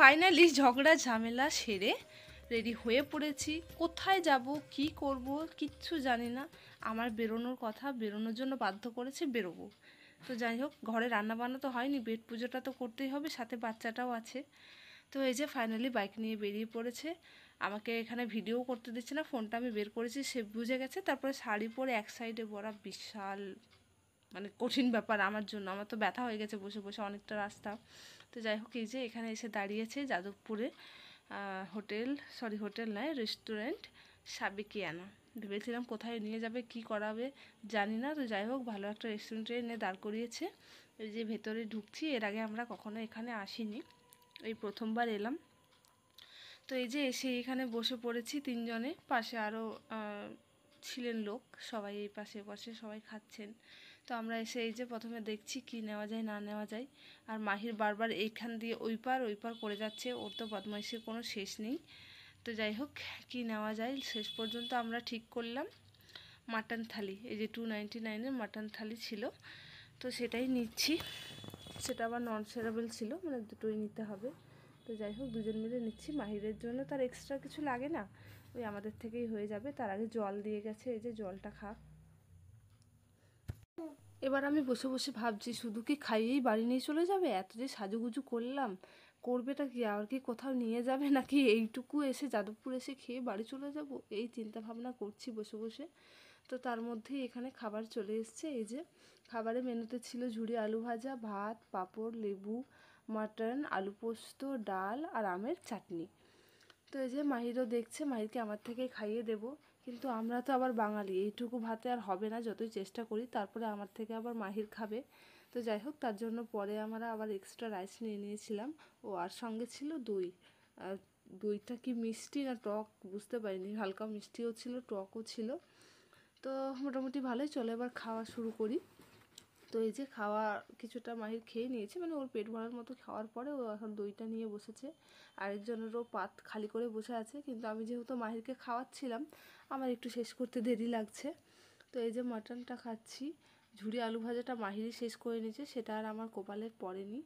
Finally ঝগড়া ঝামেলা সেরে রেডি হয়ে পড়েছি। কোথায় যাব কি করব কিচ্ছু জানি না। আমার বেরোনোর কথা, বেরোনোর জন্য বাধ্য করেছে, বেরোবো। তো যাই হোক, ঘরে রান্নাবান্না তো হয়নি, পেট পুজোটা তো করতেই হবে, সাথে বাচ্চাটাও আছে। তো এই যে ফাইনালি বাইক নিয়ে বেরিয়ে পড়েছে। আমাকে এখানে ভিডিও করতে দিচ্ছে না, ফোনটা আমি বের করেছি, সে বুঝে গেছে। তারপরে শাড়ি পরে এক সাইডে বড়া, বিশাল মানে কঠিন ব্যাপার আমার জন্য। আমার তো ব্যথা হয়ে গেছে বসে বসে অনেকটা রাস্তা। তো যাই হোক, এই যে এখানে এসে দাঁড়িয়েছে যাদবপুরে হোটেল নয়, রেস্টুরেন্ট সাবিকিয়ানা। ভেবেছিলাম কোথায় নিয়ে যাবে কি করাবে জানি না। তো যাই হোক, ভালো একটা রেস্টুরেন্টে এনে দাঁড় করিয়েছে। এই যে ভেতরে ঢুকছি, এর আগে আমরা কখনো এখানে আসিনি, এই প্রথমবার এলাম। তো এই যে এসে এখানে বসে পড়েছি তিনজনে, পাশে আরও ছিলেন লোক, সবাই এই পাশে পাশে সবাই খাচ্ছেন। তো আমরা এসে এই যে প্রথমে দেখছি কি নেওয়া যায় না নেওয়া যায়। আর মাহির বারবার এইখান দিয়ে ওই পার করে যাচ্ছে, ওর তো বদমাইশির কোনো শেষ নেই। তো যাই হোক, কি নেওয়া যায় শেষ পর্যন্ত আমরা ঠিক করলাম মাটন থালি। এই যে 299-এর মাটন থালি ছিল, তো সেটাই নিচ্ছি। সেটা আবার নন শেয়ারেবল ছিল, মানে দুটোই নিতে হবে। তো যাই হোক, দুজন মিলে নিচ্ছি। মাহিরের জন্য তার এক্সট্রা কিছু লাগে না, ওই আমাদের থেকেই হয়ে যাবে। তার আগে জল দিয়ে গেছে, এই যে জলটা খা। এবার আমি বসে বসে ভাবছি, শুধু কি খাইয়েই বাড়ি নিয়ে চলে যাবে? এত যে সাজুগুজু করলাম, করবেটা কি? আর কি কোথাও নিয়ে যাবে নাকি এইটুকু এসে যাদবপুর এসে খেয়ে বাড়ি চলে যাব? এই চিন্তা ভাবনা করছি বসে বসে। তো তার মধ্যেই এখানে খাবার চলে এসছে। এই যে খাবারের মেনুতে ছিল ঝুরি আলু ভাজা, ভাত, পাঁপড়, লেবু, মাটন, আলু পোস্ত, ডাল আর আমের চাটনি। তো এই যে মাহিরও দেখছে, মাহিরকে আমার থেকেই খাইয়ে দেব, কিন্তু আমরা তো আবার বাঙালি, এইটুকু ভাতে আর হবে না যতই চেষ্টা করি। তারপরে আমার থেকে আবার মাহির খাবে। তো যাই হোক, তার জন্য পরে আমরা আবার এক্সট্রা রাইস নিয়ে নিয়েছিলাম। ও আর সঙ্গে ছিল দই। দইটা কি মিষ্টি না টক বুঝতে পারিনি, হালকা মিষ্টিও ছিল টকও ছিল। তো মোটামুটি ভালোই চলে, এবার খাওয়া শুরু করি। তো এই যে খাওয়া কিছুটা মাহির খেয়ে নিয়েছে, মানে ওর পেট ভরার মতো খাওয়ার পরে ও এখন দইটা নিয়ে বসেছে। আরেকজনেরও পাত খালি করে বসে আছে, কিন্তু আমি যেহেতু মাহিরকে খাওয়াচ্ছিলাম, আমার একটু শেষ করতে দেরি লাগছে। তো এই যে মাটনটা খাচ্ছি। ঝুরি আলু ভাজাটা মাহিরই শেষ করে নিয়েছে, সেটা আর আমার কপালে পড়েনি।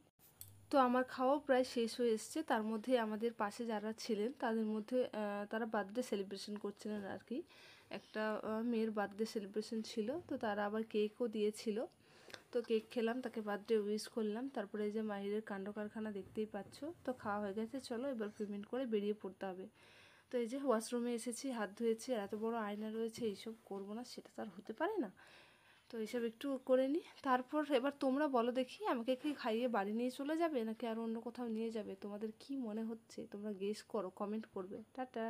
তো আমার খাওয়াও প্রায় শেষ হয়ে এসছে। তার মধ্যে আমাদের পাশে যারা ছিলেন তাদের মধ্যে তারা বার্থডে সেলিব্রেশন করছিলেন আর কি। একটা মেয়ের বার্থডে সেলিব্রেশন ছিল, তো তারা আবার কেকও দিয়েছিল। তো কেক খেলাম, তাকে বার্থডে উইশ করলাম। তারপরে এই যে মাহিরের কাণ্ড কারখানা দেখতেই পাচ্ছ। তো খাওয়া হয়ে গেছে, চলো এবার পেমেন্ট করে বেরিয়ে পড়তে হবে। তো এই যে ওয়াশরুমে এসেছি, হাত ধুয়েছি, এত বড় আয়না রয়েছে, এইসব করবো না সেটা তো আর হতে পারে না। তো এইসব একটু করে নিই। তারপর এবার তোমরা বলো দেখি, আমাকে কি খাইয়ে বাড়ি নিয়ে চলে যাবে নাকি আর অন্য কোথাও নিয়ে যাবে? তোমাদের কি মনে হচ্ছে তোমরা গেস করো, কমেন্ট করবে। টাটা।